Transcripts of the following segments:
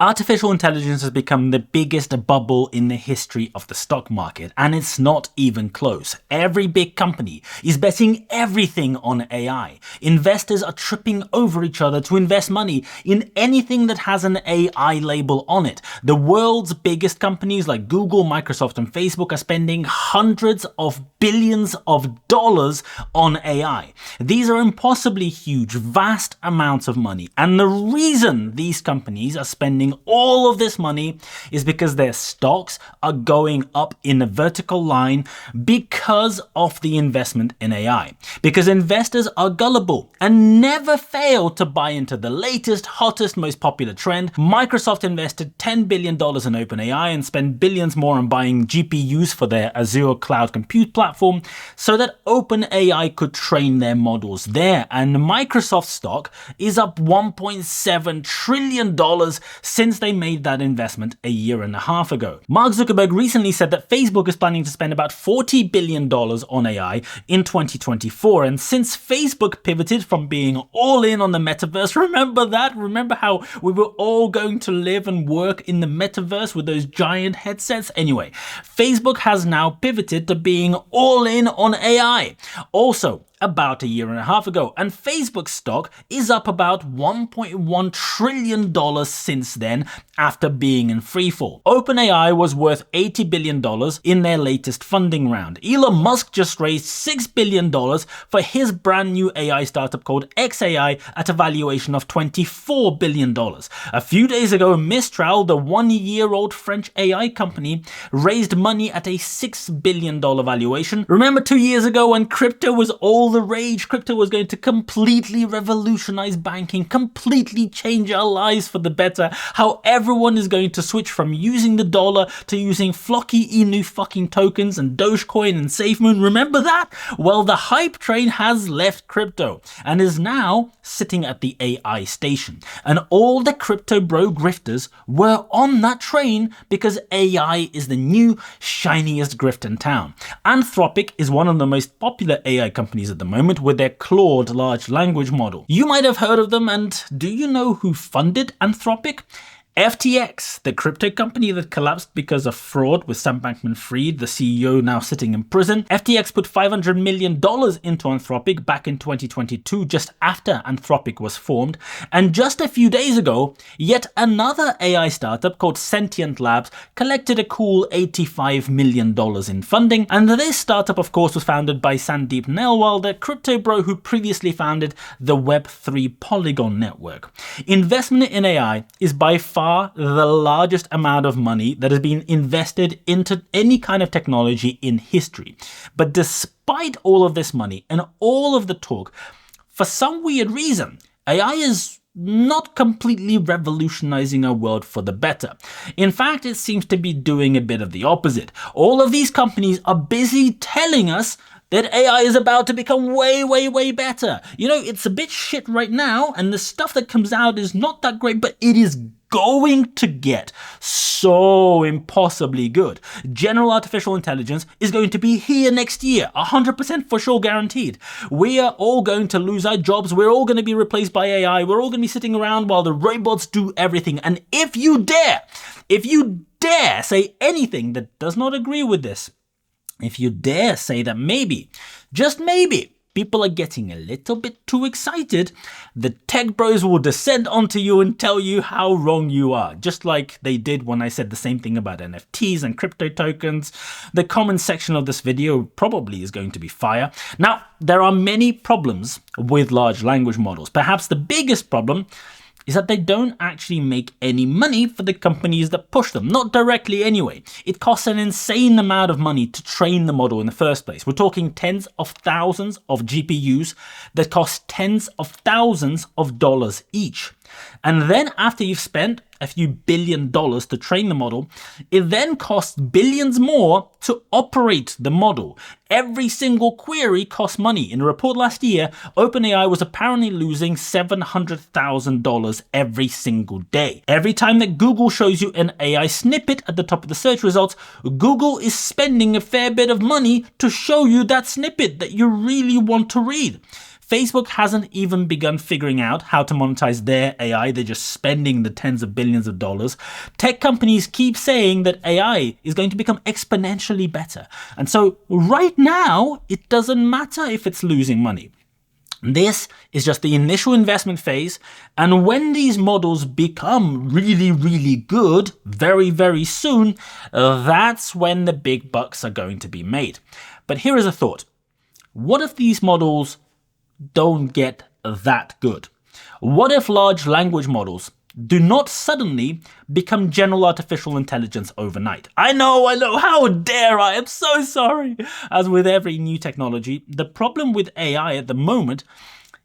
Artificial intelligence has become the biggest bubble in the history of the stock market, and it's not even close. Every big company is betting everything on AI. Investors are tripping over each other to invest money in anything that has an AI label on it. The world's biggest companies like Google, Microsoft, and Facebook are spending hundreds of billions of dollars on AI. These are impossibly huge, vast amounts of money, and the reason these companies are spending all of this money is because their stocks are going up in a vertical line because of the investment in AI. Because investors are gullible and never fail to buy into the latest, hottest, most popular trend. Microsoft invested $10 billion in OpenAI and spent billions more on buying GPUs for their Azure cloud compute platform so that OpenAI could train their models there. And Microsoft stock is up $1.7 trillion since they made that investment a year and a half ago. Mark Zuckerberg recently said that Facebook is planning to spend about $40 billion on AI in 2024. And since Facebook pivoted from being all in on the metaverse, remember that? Remember how we were all going to live and work in the metaverse with those giant headsets? Anyway, Facebook has now pivoted to being all in on AI. Also, about a year and a half ago, and Facebook's stock is up about $1.1 trillion since then after being in freefall. OpenAI was worth $80 billion in their latest funding round. Elon Musk just raised $6 billion for his brand new AI startup called XAI at a valuation of $24 billion. A few days ago, Mistral, the one-year-old French AI company, raised money at a $6 billion valuation. Remember 2 years ago when crypto was all the rage? Crypto was going to completely revolutionize banking, completely change our lives for the better. How everyone is going to switch from using the dollar to using Flocky Inu fucking tokens and Dogecoin and SafeMoon. Remember that? Well, the hype train has left crypto and is now sitting at the AI station. And all the crypto bro grifters were on that train because AI is the new shiniest grift in town. Anthropic is one of the most popular AI companies at the moment with their Claude large language model. You might have heard of them, and do you know who funded Anthropic? FTX, the crypto company that collapsed because of fraud with Sam Bankman-Fried, the CEO now sitting in prison. FTX put $500 million into Anthropic back in 2022, just after Anthropic was formed. And just a few days ago, yet another AI startup called Sentient Labs collected a cool $85 million in funding. And this startup, of course, was founded by Sandeep Nailwal, the crypto bro who previously founded the Web3 Polygon network. Investment in AI is by far the largest amount of money that has been invested into any kind of technology in history. But despite all of this money and all of the talk, for some weird reason, AI is not completely revolutionizing our world for the better. In fact, it seems to be doing a bit of the opposite. All of these companies are busy telling us that AI is about to become way, way, way better. You know, it's a bit shit right now, and the stuff that comes out is not that great, but it is going to get so impossibly good. General artificial intelligence is going to be here next year, 100% for sure guaranteed. We are all going to lose our jobs. We're all going to be replaced by AI. We're all going to be sitting around while the robots do everything. And if you dare say anything that does not agree with this, if you dare say that maybe, just maybe, people are getting a little bit too excited, the tech bros will descend onto you and tell you how wrong you are. Just like they did when I said the same thing about NFTs and crypto tokens. The comment section of this video probably is going to be fire. Now, there are many problems with large language models. Perhaps the biggest problem is that they don't actually make any money for the companies that push them. Not directly anyway. It costs an insane amount of money to train the model in the first place. We're talking tens of thousands of GPUs that cost tens of thousands of dollars each. And then after you've spent a few $1 billion to train the model, it then costs billions more to operate the model. Every single query costs money. In a report last year, OpenAI was apparently losing $700,000 every single day. Every time that Google shows you an AI snippet at the top of the search results, Google is spending a fair bit of money to show you that snippet that you really want to read. Facebook hasn't even begun figuring out how to monetize their AI. They're just spending the tens of billions of dollars. Tech companies keep saying that AI is going to become exponentially better. And so right now, it doesn't matter if it's losing money. This is just the initial investment phase, and when these models become really, really good very, very soon, that's when the big bucks are going to be made. But here is a thought. What if these models don't get that good? What if large language models do not suddenly become general artificial intelligence overnight? I know, how dare I? I'm so sorry. As with every new technology, the problem with AI at the moment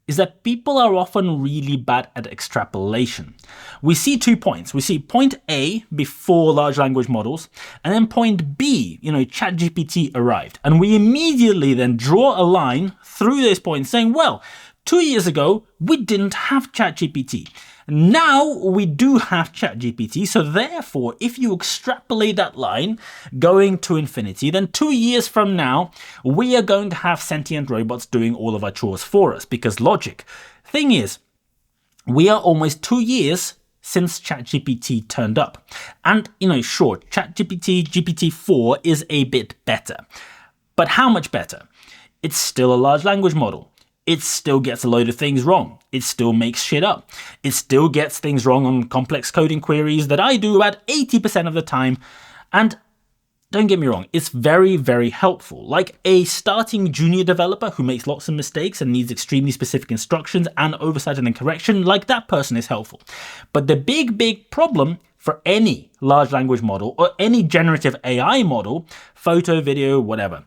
is that people are often really bad at extrapolation. We see 2 points. We see point A before large language models, and then point B, ChatGPT arrived. And we immediately then draw a line through this point saying, well, 2 years ago, we didn't have ChatGPT. Now we do have ChatGPT, so therefore, if you extrapolate that line going to infinity, then 2 years from now, we are going to have sentient robots doing all of our chores for us, because logic. Thing is, we are almost 2 years since ChatGPT turned up. And, sure, ChatGPT, GPT-4 is a bit better. But how much better? It's still a large language model. It still gets a load of things wrong. It still makes shit up. It still gets things wrong on complex coding queries that I do about 80% of the time. And don't get me wrong, it's very, very helpful. Like a starting junior developer who makes lots of mistakes and needs extremely specific instructions and oversight and correction, like that person is helpful. But the big, big problem for any large language model or any generative AI model, photo, video, whatever,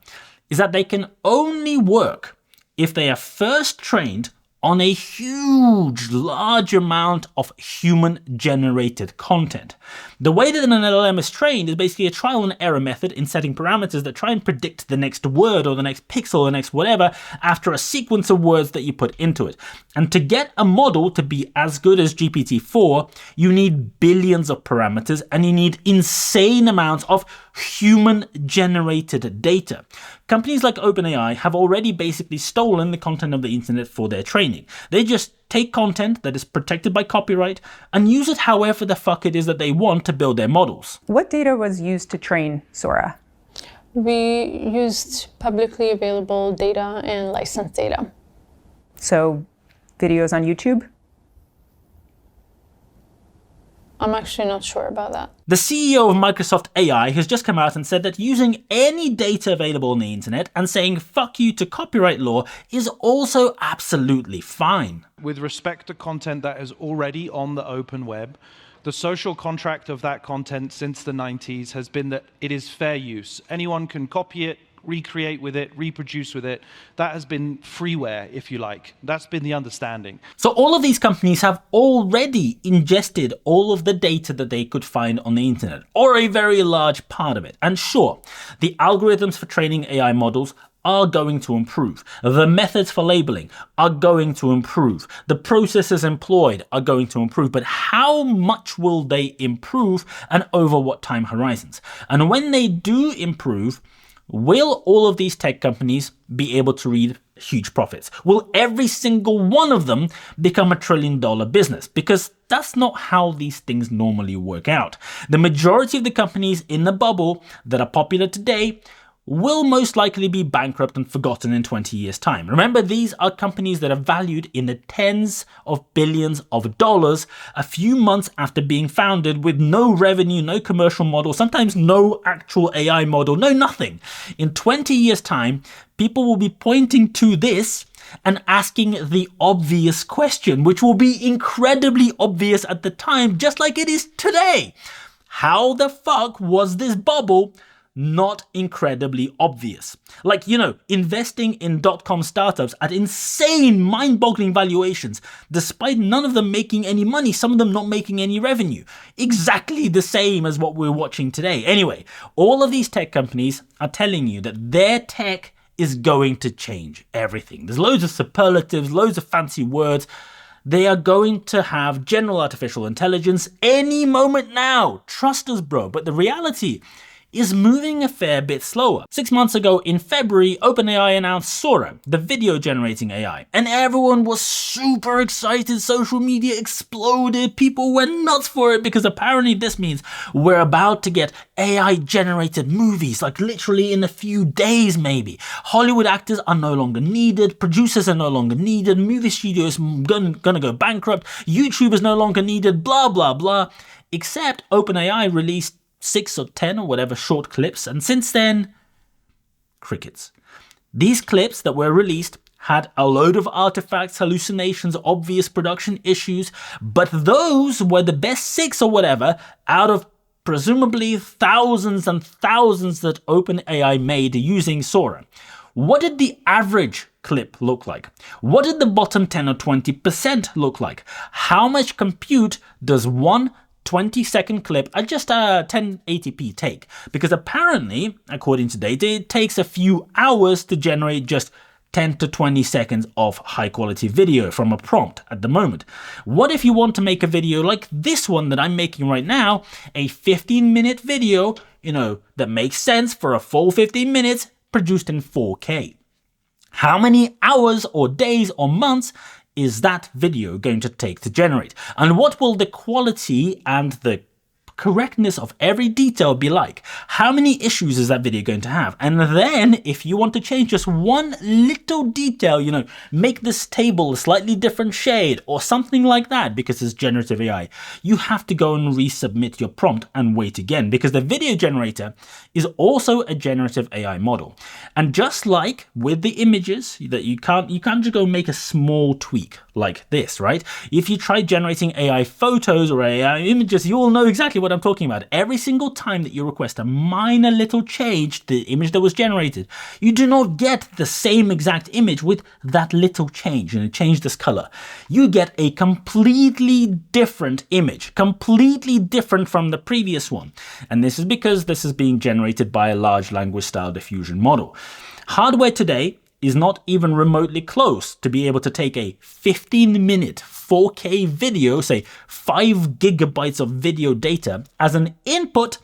is that they can only work if they are first trained on a huge, large amount of human-generated content. The way that an LLM is trained is basically a trial and error method in setting parameters that try and predict the next word or the next pixel or the next whatever after a sequence of words that you put into it. And to get a model to be as good as GPT-4, you need billions of parameters and you need insane amounts of human-generated data. Companies like OpenAI have already basically stolen the content of the internet for their training. They just take content that is protected by copyright and use it however the fuck it is that they want to build their models. What data was used to train Sora? We used publicly available data and licensed data. So, videos on YouTube? I'm actually not sure about that. The CEO of Microsoft AI has just come out and said that using any data available on the internet and saying fuck you to copyright law is also absolutely fine. With respect to content that is already on the open web, the social contract of that content since the 90s has been that it is fair use. Anyone can copy it, recreate with it, reproduce with it. That has been freeware, if you like. That's been the understanding. So all of these companies have already ingested all of the data that they could find on the internet, or a very large part of it. And sure, the algorithms for training AI models are going to improve. The methods for labeling are going to improve. The processes employed are going to improve. But how much will they improve and over what time horizons? And when they do improve, will all of these tech companies be able to reap huge profits? Will every single one of them become $1 trillion business? Because that's not how these things normally work out. The majority of the companies in the bubble that are popular today will most likely be bankrupt and forgotten in 20 years' time. Remember, these are companies that are valued in the tens of billions of dollars a few months after being founded, with no revenue, no commercial model, sometimes no actual AI model, no nothing. In 20 years' time, people will be pointing to this and asking the obvious question, which will be incredibly obvious at the time, just like it is today. How the fuck was this bubble not incredibly obvious? Like, investing in .com startups at insane, mind-boggling valuations, despite none of them making any money, some of them not making any revenue. Exactly the same as what we're watching today. Anyway, all of these tech companies are telling you that their tech is going to change everything. There's loads of superlatives, loads of fancy words. They are going to have general artificial intelligence any moment now. Trust us, bro. But the reality is moving a fair bit slower. 6 months ago in February, OpenAI announced Sora, the video generating AI, and everyone was super excited. Social media exploded. People went nuts for it because apparently this means we're about to get AI generated movies, like literally in a few days maybe. Hollywood actors are no longer needed, producers are no longer needed, movie studios gonna go bankrupt, YouTubers no longer needed, blah blah blah. Except OpenAI released 6 or 10 or whatever short clips, and since then, crickets. These clips that were released had a load of artifacts, hallucinations, obvious production issues, but those were the best 6 or whatever out of presumably thousands and thousands that OpenAI made using Sora. What did the average clip look like? What did the bottom 10 or 20% look like? How much compute does one 20-second clip at just a 1080p take? Because apparently, according to data, it takes a few hours to generate just 10 to 20 seconds of high quality video from a prompt at the moment. What if you want to make a video like this one that I'm making right now, a 15-minute video, that makes sense for a full 15 minutes produced in 4K? How many hours or days or months is that video going to take to generate? And what will the quality and the correctness of every detail be like? How many issues is that video going to have? And then if you want to change just one little detail, make this table a slightly different shade or something like that because it's generative AI, you have to go and resubmit your prompt and wait again, because the video generator is also a generative AI model. And just like with the images, that you can't just go make a small tweak like this, right? If you try generating AI photos or AI images, you will know exactly what I'm talking about. Every single time that you request a minor little change to the image that was generated, you do not get the same exact image with that little change, change this color. You get a completely different image, completely different from the previous one. And this is because this is being generated by a large language style diffusion model. Hardware today is not even remotely close to be able to take a 15-minute 4K video, say 5 gigabytes of video data as an input,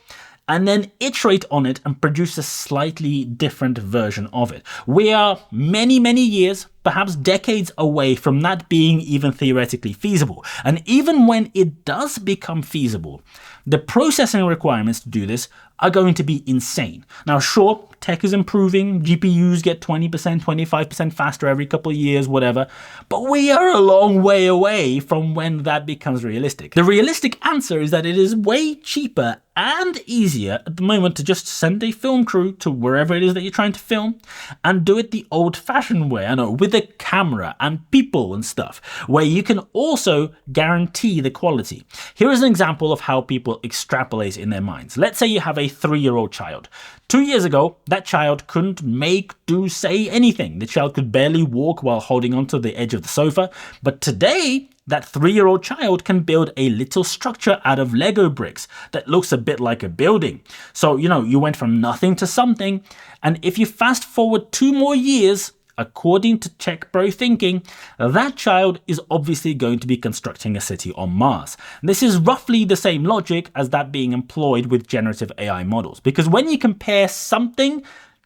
and then iterate on it and produce a slightly different version of it. We are many, many years, perhaps decades away from that being even theoretically feasible. And even when it does become feasible, the processing requirements to do this are going to be insane. Now, sure, tech is improving, GPUs get 20%, 25% faster every couple of years, whatever, but we are a long way away from when that becomes realistic. The realistic answer is that it is way cheaper and easier at the moment to just send a film crew to wherever it is that you're trying to film and do it the old-fashioned way, with a camera and people and stuff, where you can also guarantee the quality. Here is an example of how people extrapolate in their minds. Let's say you have a 3-year-old child. 2 years ago, that child couldn't make, do, say anything. The child could barely walk while holding onto the edge of the sofa. But today, that 3-year-old child can build a little structure out of Lego bricks that looks a bit like a building. So, you went from nothing to something. And if you fast forward 2 more years, according to Check Bro thinking, that child is obviously going to be constructing a city on Mars. This is roughly the same logic as that being employed with generative AI models. Because when you compare something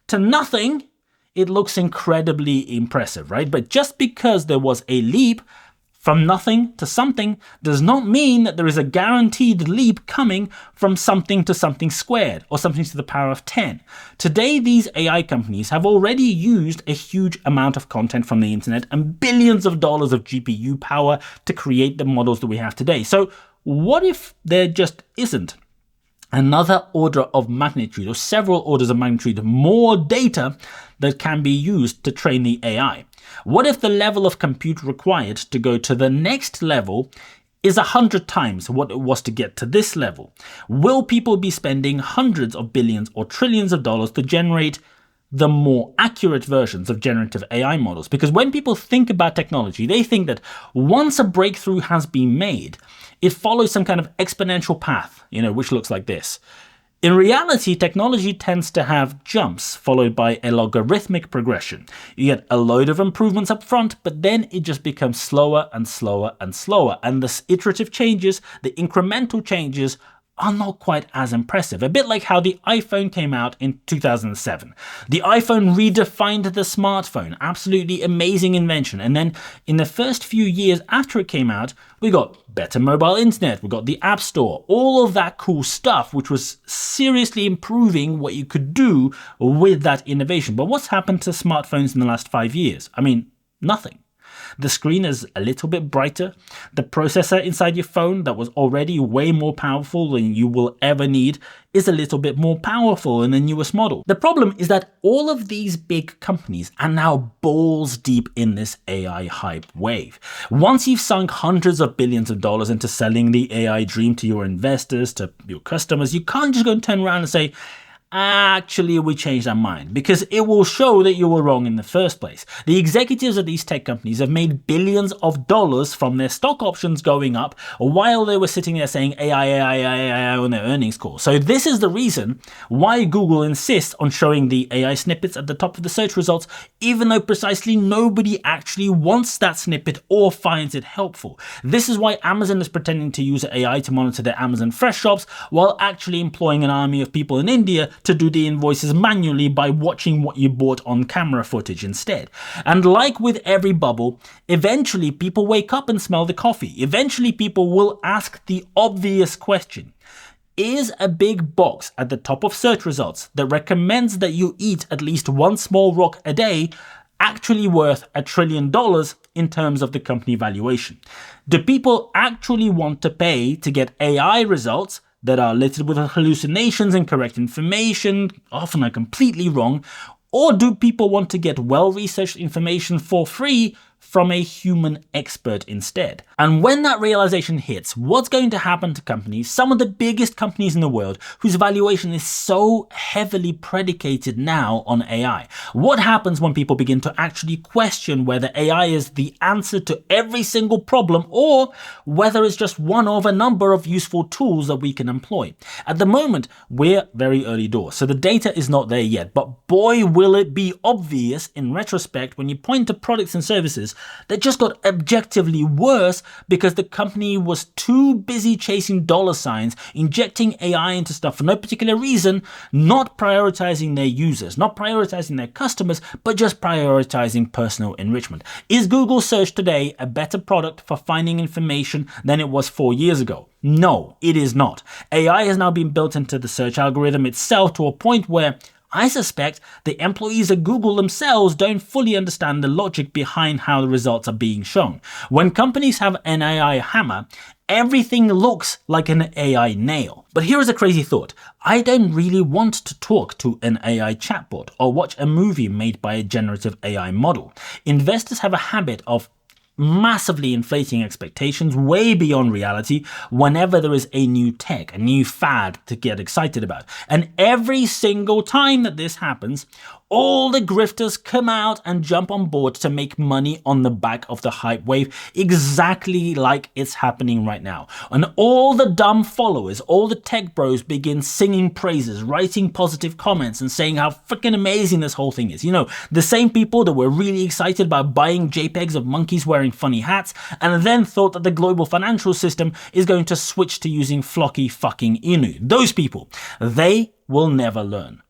to nothing, it looks incredibly impressive, right? But just because there was a leap from nothing to something does not mean that there is a guaranteed leap coming from something to something squared or something to the power of 10. Today, these AI companies have already used a huge amount of content from the internet and billions of dollars of GPU power to create the models that we have today. So what if there just isn't another order of magnitude or several orders of magnitude more data that can be used to train the AI? What if the level of compute required to go to the next level is 100 times what it was to get to this level? Will people be spending hundreds of billions or trillions of dollars to generate the more accurate versions of generative AI models? Because when people think about technology, they think that once a breakthrough has been made, it follows some kind of exponential path, which looks like this. In reality, technology tends to have jumps followed by a logarithmic progression. You get a load of improvements up front, but then it just becomes slower and slower and slower. And the iterative changes, the incremental changes, are not quite as impressive. A bit like how the iPhone came out in 2007. The iPhone redefined the smartphone, absolutely amazing invention. And then in the first few years after it came out, we got better mobile internet, we got the App Store, all of that cool stuff, which was seriously improving what you could do with that innovation. But what's happened to smartphones in the last 5 years? I mean, nothing. The screen is a little bit brighter. The processor inside your phone that was already way more powerful than you will ever need is a little bit more powerful in the newest model. The problem is that all of these big companies are now balls deep in this AI hype wave. Once you've sunk hundreds of billions of dollars into selling the AI dream to your investors, to your customers, you can't just go and turn around and say, actually, we changed our mind, because it will show that you were wrong in the first place. The executives of these tech companies have made billions of dollars from their stock options going up while they were sitting there saying AI on their earnings call. So this is the reason why Google insists on showing the AI snippets at the top of the search results, even though precisely nobody actually wants that snippet or finds it helpful. This is why Amazon is pretending to use AI to monitor their Amazon Fresh shops while actually employing an army of people in India to do the invoices manually by watching what you bought on camera footage instead. And like with every bubble, eventually people wake up and smell the coffee. Eventually people will ask the obvious question. Is a big box at the top of search results that recommends that you eat at least one small rock a day actually worth $1 trillion in terms of the company valuation? Do people actually want to pay to get AI results that are littered with hallucinations and incorrect information, often are completely wrong? Or do people want to get well-researched information for free from a human expert instead? And when that realization hits, what's going to happen to companies, some of the biggest companies in the world, whose valuation is so heavily predicated now on AI? What happens when people begin to actually question whether AI is the answer to every single problem, or whether it's just one of a number of useful tools that we can employ? At the moment, we're very early doors, so the data is not there yet, but boy, will it be obvious in retrospect when you point to products and services that just got objectively worse because the company was too busy chasing dollar signs, injecting AI into stuff for no particular reason, not prioritizing their users, not prioritizing their customers, but just prioritizing personal enrichment. Is Google Search today a better product for finding information than it was 4 years ago? No, it is not. AI has now been built into the search algorithm itself to a point where I suspect the employees at Google themselves don't fully understand the logic behind how the results are being shown. When companies have an AI hammer, everything looks like an AI nail. But here is a crazy thought. I don't really want to talk to an AI chatbot or watch a movie made by a generative AI model. Investors have a habit of massively inflating expectations way beyond reality whenever there is a new tech, a new fad to get excited about. And every single time that this happens, all the grifters come out and jump on board to make money on the back of the hype wave, exactly like it's happening right now. And all the dumb followers, all the tech bros begin singing praises, writing positive comments and saying how freaking amazing this whole thing is. You know, the same people that were really excited about buying JPEGs of monkeys wearing funny hats and then thought that the global financial system is going to switch to using flocky fucking Inu. Those people, they will never learn.